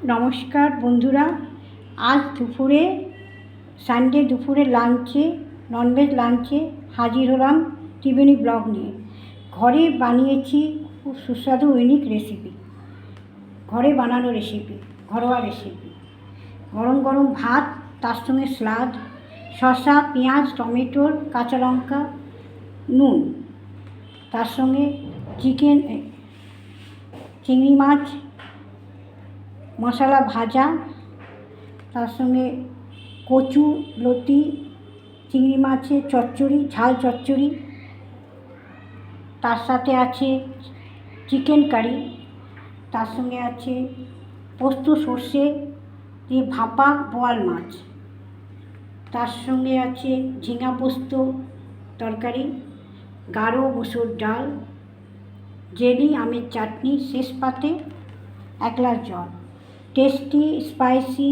নমস্কার বন্ধুরা, আজ দুপুরে সানডে দুপুরে লাঞ্চে ননভেজ লাঞ্চে হাজির হলাম ত্রিবেণী ব্লগ নিয়ে। ঘরে বানিয়েছি খুব সুস্বাদু ইউনিক রেসিপি, ঘরে বানানো রেসিপি, ঘরোয়া রেসিপি। গরম গরম ভাত, তার সঙ্গে স্যালাড, শসা, পেঁয়াজ, টমেটোর, কাঁচা লঙ্কা, নুন, তার সঙ্গে চিংড়ি মাছ মশলা ভাজা, তার সঙ্গে কচু লতি, চিংড়ি মাছের চচ্চড়ি, ঝাল চচ্চড়ি, তার সাথে আছে চিকেন কারি, তার সঙ্গে আছে পোস্ত সর্ষে দিয়ে ভাপা বোয়াল মাছ, তার সঙ্গে আছে ঝিঙা পোস্ত তরকারি, গাঢ় মুসুর ডাল, জেলি আমের চাটনি, শেষ পাতে এক গ্লাস জল। টেস্টি স্পাইসি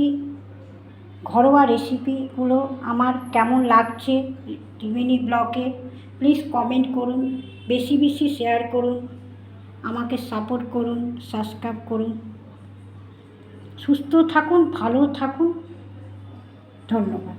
ঘরোয়া রেসিপিগুলো আমার কেমন লাগছে ত্রিবেণী ব্লগে প্লিজ কমেন্ট করুন, বেশি বেশি শেয়ার করুন, আমাকে সাপোর্ট করুন, সাবস্ক্রাইব করুন। সুস্থ থাকুন, ভালো থাকুন, ধন্যবাদ।